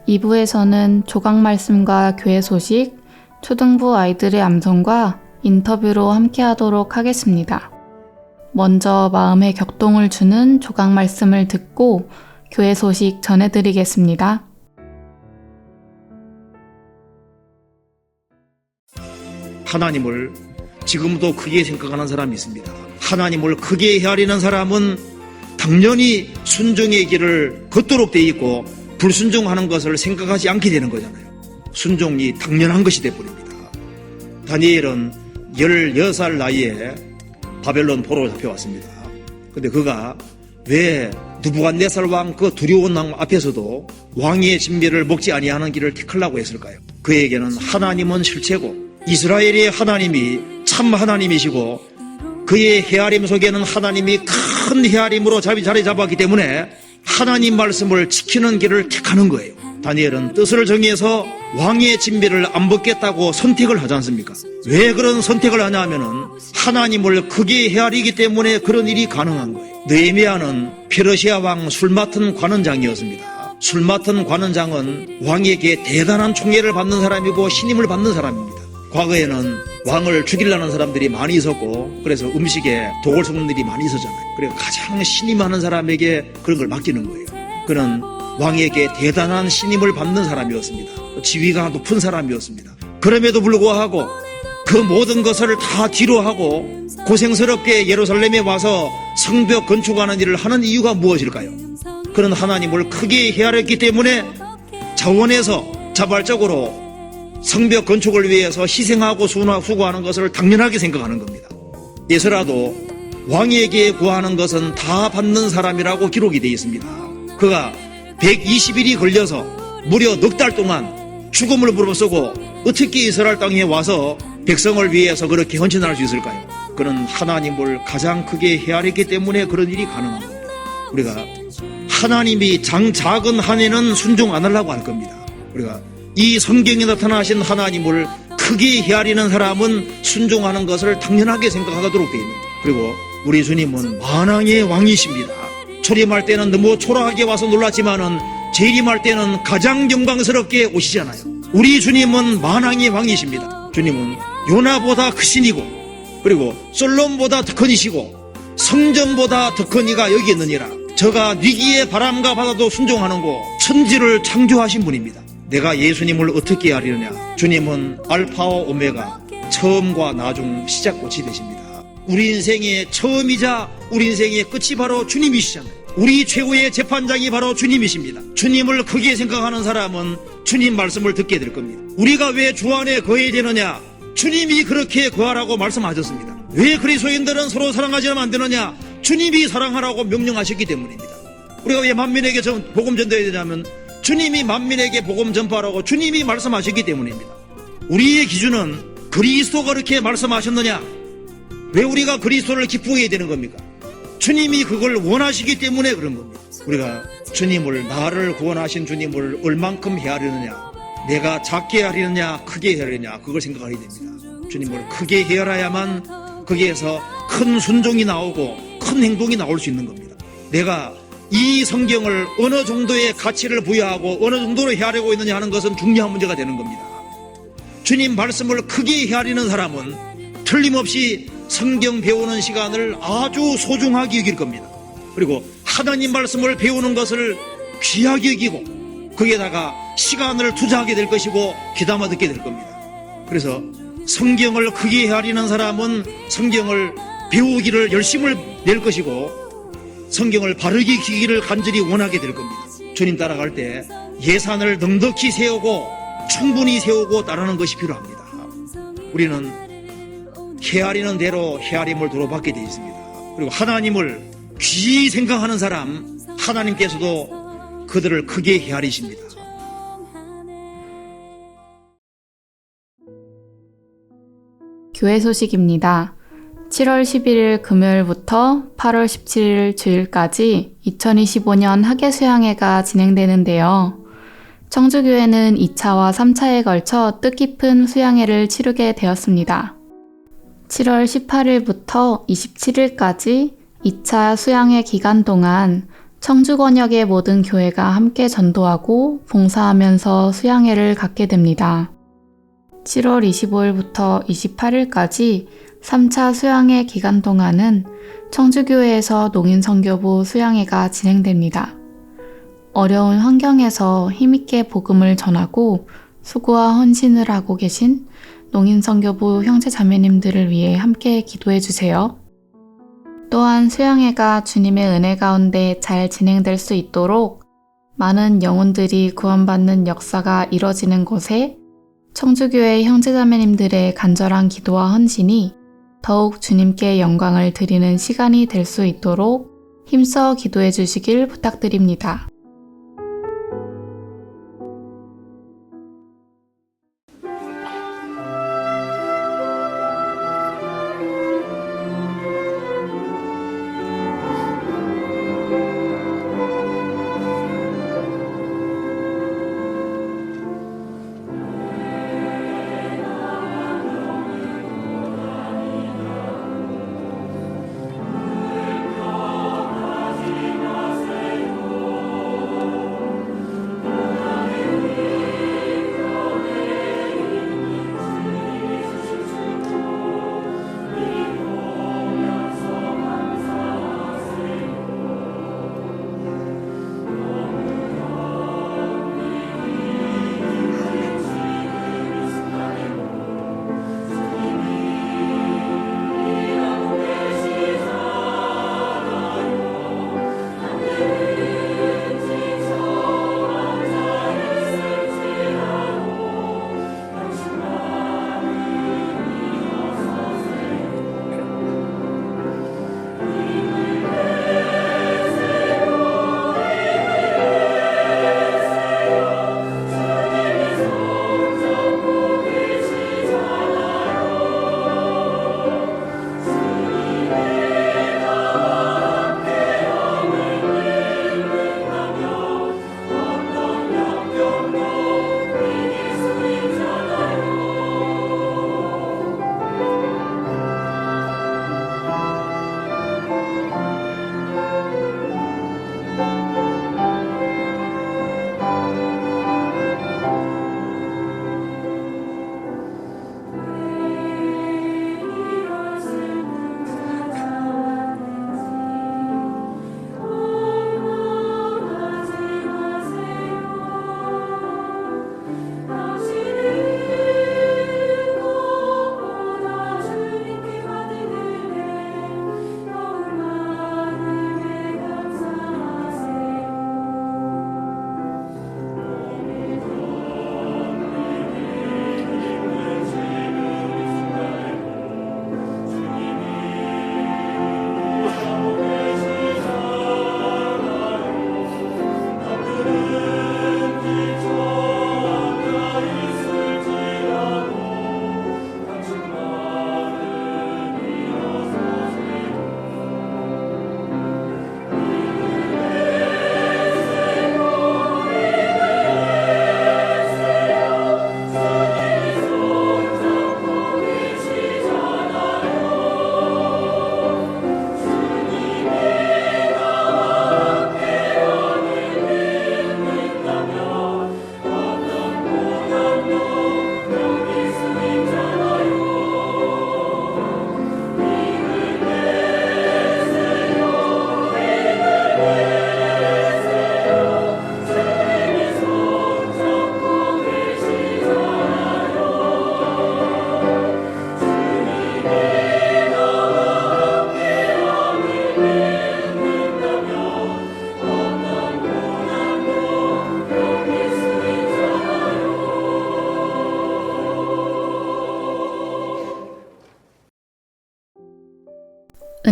(2부에서는) 조각 말씀과 교회 소식, 초등부 아이들의 암송과 인터뷰로 함께 하도록 하겠습니다. 먼저 마음에 격동을 주는 조각 말씀을 듣고 교회 소식 전해드리겠습니다. 하나님을 지금도 크게 생각하는 사람이 있습니다. 하나님을 크게 헤아리는 사람은 당연히 순종의 길을 걷도록 돼 있고 불순종하는 것을 생각하지 않게 되는 거잖아요. 순종이 당연한 것이 되어버립니다. 다니엘은 16살 나이에 바벨론 포로로 잡혀왔습니다. 근데 그가 왜 느부갓네살 왕 그 두려운 왕 앞에서도 왕의 진미를 먹지 아니하는 길을 택하려고 했을까요? 그에게는 하나님은 실체고 이스라엘의 하나님이 참 하나님이시고 그의 헤아림 속에는 하나님이 큰 헤아림으로 자리 잡았기 때문에 하나님 말씀을 지키는 길을 택하는 거예요. 다니엘은 뜻을 정해서 왕의 진미를 안 벗겠다고 선택을 하지 않습니까? 왜 그런 선택을 하냐 하면은 하나님을 크게 헤아리기 때문에 그런 일이 가능한 거예요. 느헤미야는 페르시아 왕 술 맡은 관원장이었습니다. 술 맡은 관원장은 왕에게 대단한 총애를 받는 사람이고 신임을 받는 사람입니다. 과거에는 왕을 죽이려는 사람들이 많이 있었고 그래서 음식에 독을 섞는 일이 많이 있었잖아요. 그래서 가장 신임하는 사람에게 그런 걸 맡기는 거예요. 그는 왕에게 대단한 신임을 받는 사람이었습니다. 지위가 높은 사람이었습니다. 그럼에도 불구하고 그 모든 것을 다 뒤로하고 고생스럽게 예루살렘에 와서 성벽 건축하는 일을 하는 이유가 무엇일까요? 그는 하나님을 크게 헤아렸기 때문에 자원해서 자발적으로 성벽 건축을 위해서 희생하고 수고하는 것을 당연하게 생각하는 겁니다. 예서라도 왕에게 구하는 것은 다 받는 사람이라고 기록이 되어 있습니다. 그가 120일이 걸려서 무려 넉 달 동안 죽음을 무릅쓰고 어떻게 이스라엘 땅에 와서 백성을 위해서 그렇게 헌신할 수 있을까요? 그는 하나님을 가장 크게 헤아렸기 때문에 그런 일이 가능한 겁니다. 우리가 하나님이 작은 한 해는 순종 안 하려고 할 겁니다. 우리가 이 성경에 나타나신 하나님을 크게 헤아리는 사람은 순종하는 것을 당연하게 생각하도록 되어 있습니다. 그리고 우리 주님은 만왕의 왕이십니다. 초림할 때는 너무 초라하게 와서 놀랐지만은 재림할 때는 가장 영광스럽게 오시잖아요. 우리 주님은 만왕의 왕이십니다. 주님은 요나보다 크시니고 그리고 솔롬보다 더 크니시고 성전보다 더 크니가 여기 있느니라. 저가 위기의 바람과 바다도 순종하는 고 천지를 창조하신 분입니다. 내가 예수님을 어떻게 알리느냐? 주님은 알파와 오메가, 처음과 나중, 시작 끝이 되십니다. 우리 인생의 처음이자 우리 인생의 끝이 바로 주님이시잖아요. 우리 최고의 재판장이 바로 주님이십니다. 주님을 크게 생각하는 사람은 주님 말씀을 듣게 될 겁니다. 우리가 왜 주 안에 거해야 되느냐? 주님이 그렇게 거하라고 말씀하셨습니다. 왜 그리스도인들은 서로 사랑하지 않으면 안 되느냐? 주님이 사랑하라고 명령하셨기 때문입니다. 우리가 왜 만민에게 복음 전도해야 되냐면 주님이 만민에게 복음 전파하라고 주님이 말씀하셨기 때문입니다. 우리의 기준은 그리스도가 그렇게 말씀하셨느냐? 왜 우리가 그리스도를 기쁘게 되는 겁니까? 주님이 그걸 원하시기 때문에 그런 겁니다. 우리가 주님을, 나를 구원하신 주님을 얼만큼 헤아리느냐, 내가 작게 헤아리느냐 크게 헤아리느냐, 그걸 생각하게 됩니다. 주님을 크게 헤아려야만 거기에서 큰 순종이 나오고 큰 행동이 나올 수 있는 겁니다. 내가 이 성경을 어느 정도의 가치를 부여하고 어느 정도로 헤아리고 있느냐 하는 것은 중요한 문제가 되는 겁니다. 주님 말씀을 크게 헤아리는 사람은 틀림없이 성경 배우는 시간을 아주 소중하게 여길 겁니다. 그리고 하나님 말씀을 배우는 것을 귀하게 여기고 거기에다가 시간을 투자하게 될 것이고 귀담아 듣게 될 겁니다. 그래서 성경을 크게 헤아리는 사람은 성경을 배우기를 열심을 낼 것이고 성경을 바르게 기기를 간절히 원하게 될 겁니다. 주님 따라갈 때 예산을 넉넉히 세우고 충분히 세우고 따르는 것이 필요합니다. 우리는 헤아리는 대로 헤아림을 도로받게 되어 있습니다. 그리고 하나님을 귀히 생각하는 사람, 하나님께서도 그들을 크게 헤아리십니다. 교회 소식입니다. 7월 11일 금요일부터 8월 17일 주일까지 2025년 학예수양회가 진행되는데요. 청주교회는 2차와 3차에 걸쳐 뜻깊은 수양회를 치르게 되었습니다. 7월 18일부터 27일까지 2차 수양회 기간 동안 청주권역의 모든 교회가 함께 전도하고 봉사하면서 수양회를 갖게 됩니다. 7월 25일부터 28일까지 3차 수양회 기간 동안은 청주교회에서 농인선교부 수양회가 진행됩니다. 어려운 환경에서 힘있게 복음을 전하고 수고와 헌신을 하고 계신 농인선교부 형제자매님들을 위해 함께 기도해 주세요. 또한 수양회가 주님의 은혜 가운데 잘 진행될 수 있도록 많은 영혼들이 구원받는 역사가 이뤄지는 곳에 청주교회 형제자매님들의 간절한 기도와 헌신이 더욱 주님께 영광을 드리는 시간이 될 수 있도록 힘써 기도해 주시길 부탁드립니다.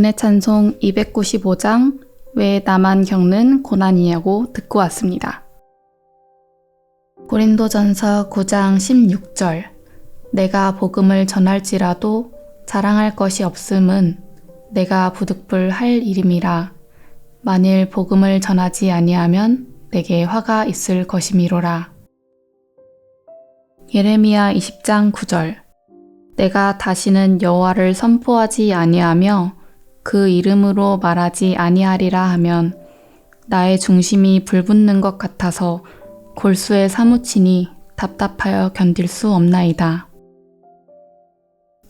은혜 찬송 295장 왜 나만 겪는 고난이냐고 듣고 왔습니다. 고린도전서 9장 16절 내가 복음을 전할지라도 자랑할 것이 없음은 내가 부득불 할 일임이라. 만일 복음을 전하지 아니하면 내게 화가 있을 것이미로라. 예레미야 20장 9절 내가 다시는 여호와를 선포하지 아니하며 그 이름으로 말하지 아니하리라 하면 나의 중심이 불붙는 것 같아서 골수에 사무치니 답답하여 견딜 수 없나이다.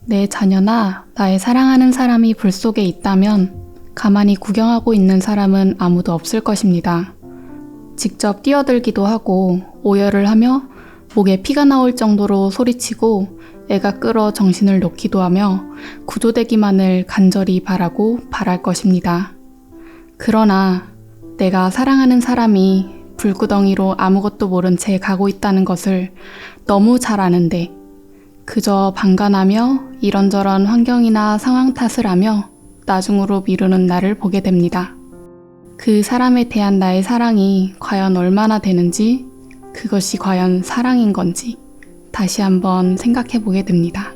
내 자녀나 나의 사랑하는 사람이 불 속에 있다면 가만히 구경하고 있는 사람은 아무도 없을 것입니다. 직접 뛰어들기도 하고 오열을 하며 목에 피가 나올 정도로 소리치고 애가 끌어 정신을 놓기도 하며 구조되기만을 간절히 바라고 바랄 것입니다. 그러나 내가 사랑하는 사람이 불구덩이로 아무것도 모른 채 가고 있다는 것을 너무 잘 아는데 그저 방관하며 이런저런 환경이나 상황 탓을 하며 나중으로 미루는 나를 보게 됩니다. 그 사람에 대한 나의 사랑이 과연 얼마나 되는지, 그것이 과연 사랑인 건지 다시 한번 생각해 보게 됩니다.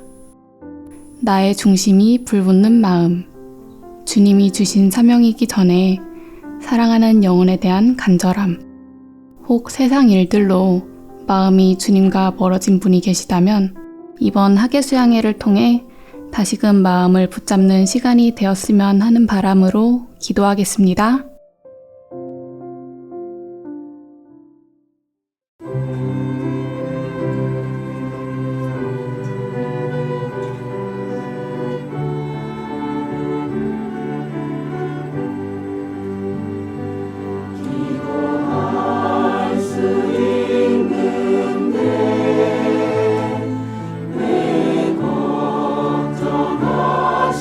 나의 중심이 불붙는 마음, 주님이 주신 사명이기 전에 사랑하는 영혼에 대한 간절함, 혹 세상 일들로 마음이 주님과 멀어진 분이 계시다면 이번 하계수양회를 통해 다시금 마음을 붙잡는 시간이 되었으면 하는 바람으로 기도하겠습니다.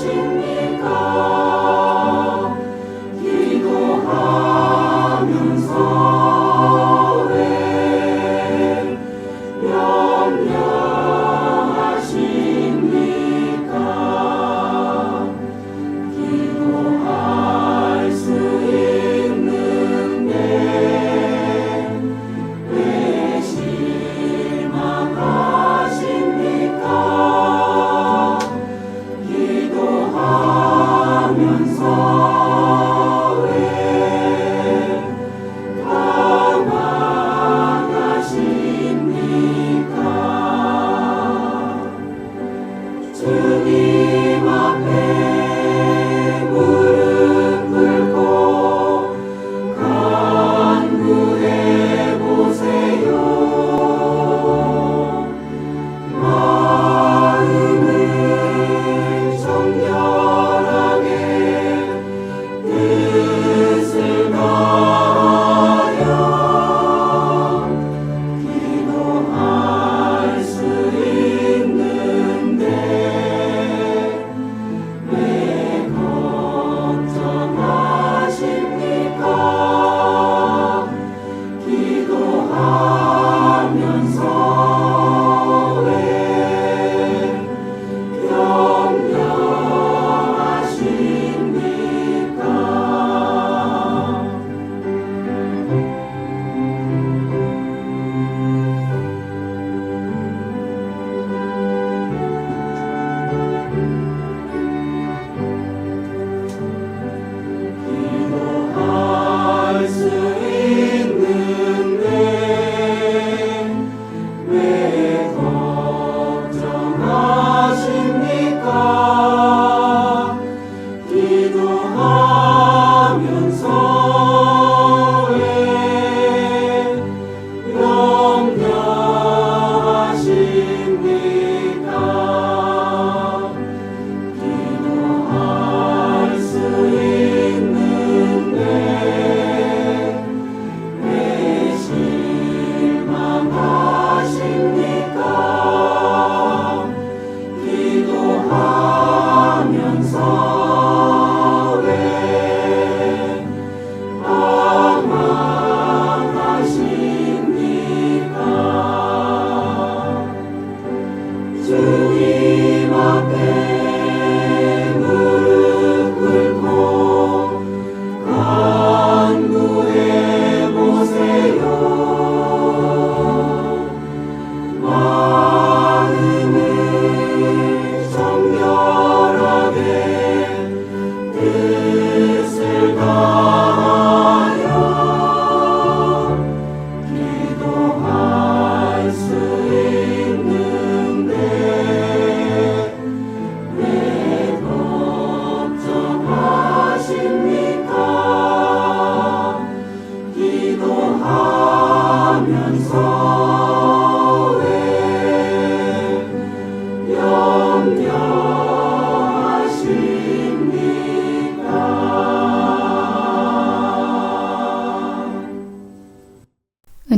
걱정하십니까? 기도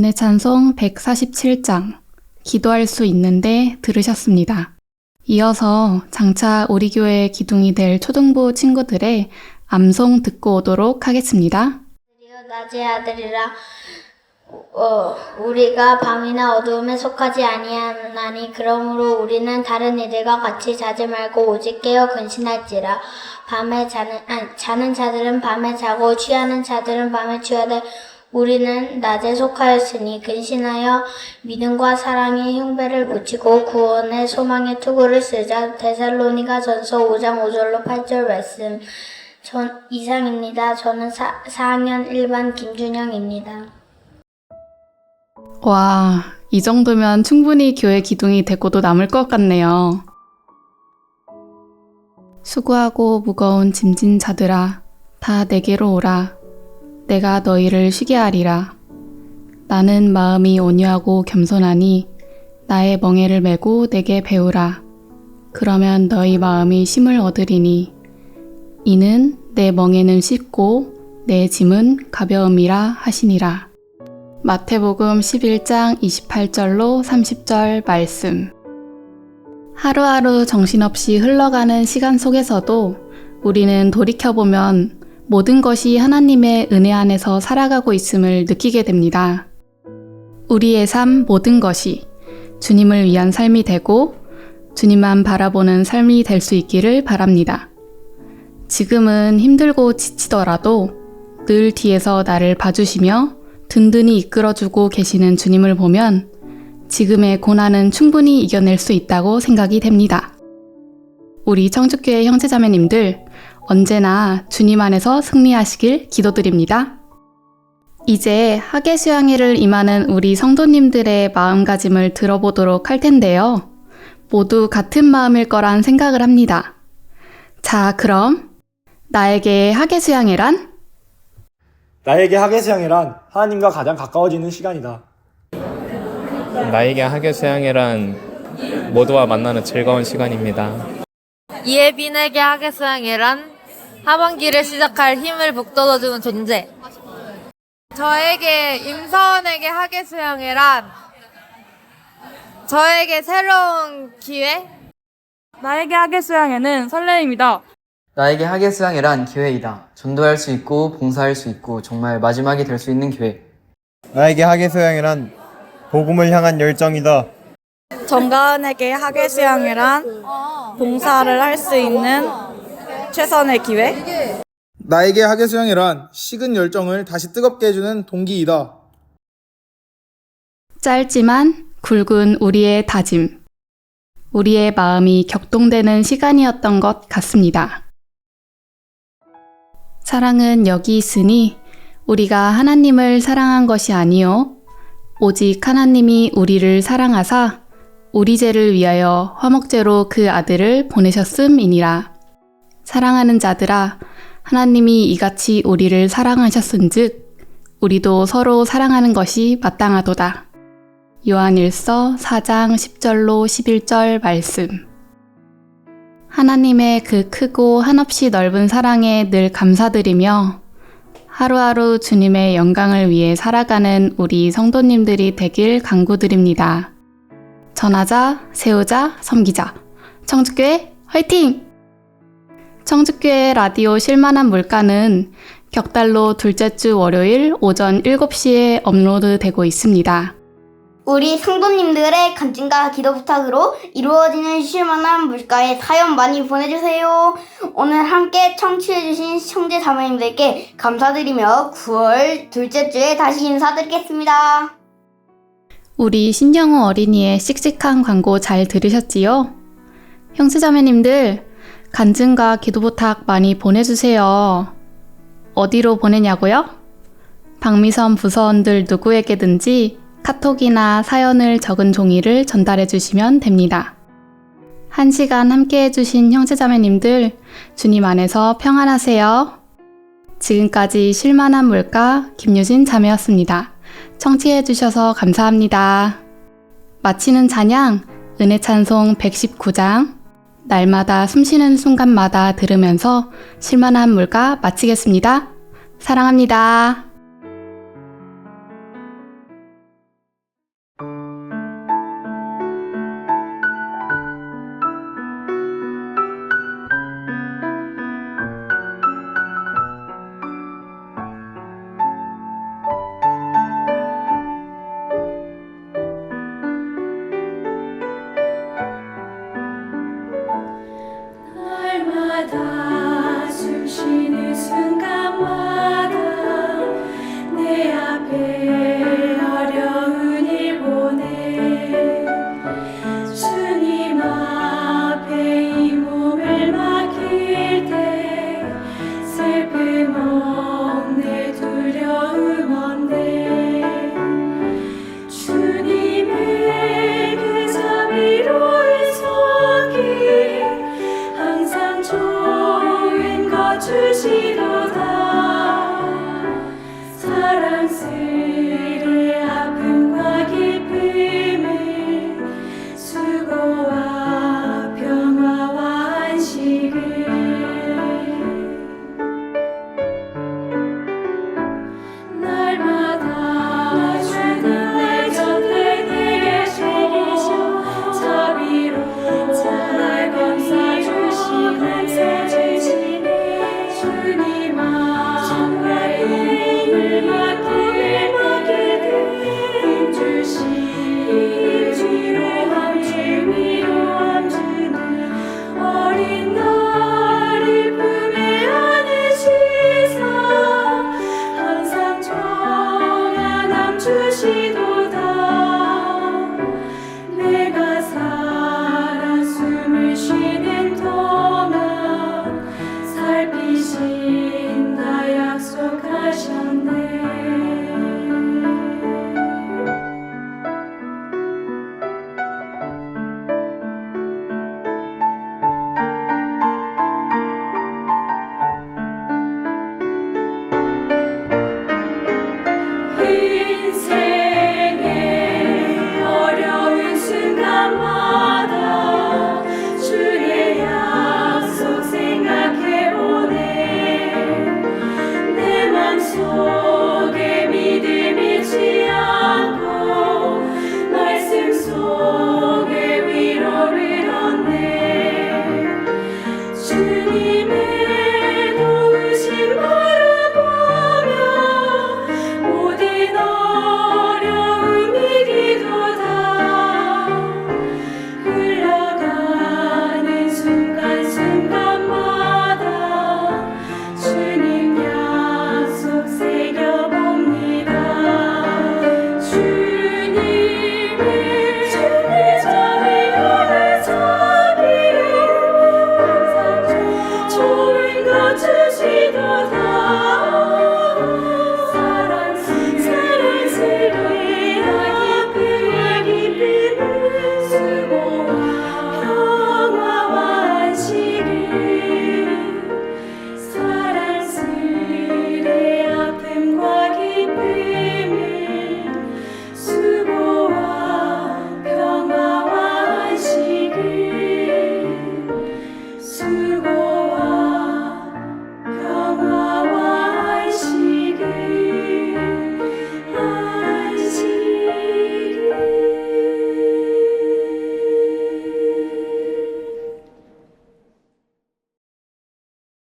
은혜 찬송 147장 기도할 수 있는데 들으셨습니다. 이어서 장차 우리 교회의 기둥이 될 초등부 친구들의 암송 듣고 오도록 하겠습니다. 낮의 아들이라 우리가 밤이나 어두움에 속하지 아니하나니 그러므로 우리는 다른 이들과 같이 자지 말고 오직 깨어 근신할지라. 밤에 자는 자들은 밤에 자고 취하는 자들은 밤에 취하되 우리는 낮에 속하였으니 근신하여 믿음과 사랑의 흉배를 붙이고 구원의 소망의 투구를 쓰자. 데살로니가전서 5장 5절로 8절 말씀. 이상입니다. 저는 4학년 1반 김준영입니다. 와, 이 정도면 충분히 교회 기둥이 되고도 남을 것 같네요. 수고하고 무거운 짐진 자들아, 다 내게로 오라. 내가 너희를 쉬게 하리라. 나는 마음이 온유하고 겸손하니 나의 멍에를 메고 내게 배우라. 그러면 너희 마음이 쉼을 얻으리니 이는 내 멍에는 쉽고 내 짐은 가벼움이라 하시니라. 마태복음 11장 28절로 30절 말씀. 하루하루 정신없이 흘러가는 시간 속에서도 우리는 돌이켜보면 모든 것이 하나님의 은혜 안에서 살아가고 있음을 느끼게 됩니다. 우리의 삶 모든 것이 주님을 위한 삶이 되고 주님만 바라보는 삶이 될 수 있기를 바랍니다. 지금은 힘들고 지치더라도 늘 뒤에서 나를 봐주시며 든든히 이끌어주고 계시는 주님을 보면 지금의 고난은 충분히 이겨낼 수 있다고 생각이 됩니다. 우리 청주교회 형제자매님들 언제나 주님 안에서 승리하시길 기도드립니다. 이제 하계수양회를 임하는 우리 성도님들의 마음가짐을 들어보도록 할 텐데요. 모두 같은 마음일 거란 생각을 합니다. 자, 그럼 나에게 하계수양회란? 나에게 하계수양회란 하나님과 가장 가까워지는 시간이다. 나에게 하계수양회란 모두와 만나는 즐거운 시간입니다. 이예빈에게 하계수양회란 하반기를 시작할 힘을 북돋워주는 존재. 저에게 임서원에게 하계수양회란 저에게 새로운 기회. 나에게 하계수양회는 설레임이다. 나에게 하계수양회란 기회이다. 전도할 수 있고 봉사할 수 있고 정말 마지막이 될 수 있는 기회. 나에게 하계수양회란 복음을 향한 열정이다. 정가은에게 하계수양회란 봉사를 할 수 있는 최선의 기회. 나에게 하계수양회란 식은 열정을 다시 뜨겁게 해주는 동기이다. 짧지만 굵은 우리의 다짐. 우리의 마음이 격동되는 시간이었던 것 같습니다. 사랑은 여기 있으니 우리가 하나님을 사랑한 것이 아니요 오직 하나님이 우리를 사랑하사 우리 죄를 위하여 화목제로 그 아들을 보내셨음이니라. 사랑하는 자들아, 하나님이 이같이 우리를 사랑하셨은즉 우리도 서로 사랑하는 것이 마땅하도다. 요한일서 4장 10절로 11절 말씀. 하나님의 그 크고 한없이 넓은 사랑에 늘 감사드리며 하루하루 주님의 영광을 위해 살아가는 우리 성도님들이 되길 간구드립니다. 전하자, 세우자, 섬기자. 청주교회 화이팅! 청주교회 라디오 실만한 물가는 격달로 둘째 주 월요일 오전 7시에 업로드되고 있습니다. 우리 성도님들의 간증과 기도 부탁으로 이루어지는 쉴만한 물가에 사연 많이 보내주세요. 오늘 함께 청취해주신 형제 자매님들께 감사드리며 9월 둘째 주에 다시 인사드리겠습니다. 우리 신영우 어린이의 씩씩한 광고 잘 들으셨지요? 형제 자매님들 간증과 기도 부탁 많이 보내주세요. 어디로 보내냐고요? 박미선 부서원들 누구에게든지 카톡이나 사연을 적은 종이를 전달해 주시면 됩니다. 1시간 함께 해주신 형제자매님들 주님 안에서 평안하세요. 지금까지 쉴만한 물가 김유진 자매였습니다. 청취해 주셔서 감사합니다. 마치는 찬양 은혜 찬송 119장 날마다 숨쉬는 순간마다 들으면서 쉴만한 물가 마치겠습니다. 사랑합니다. 인생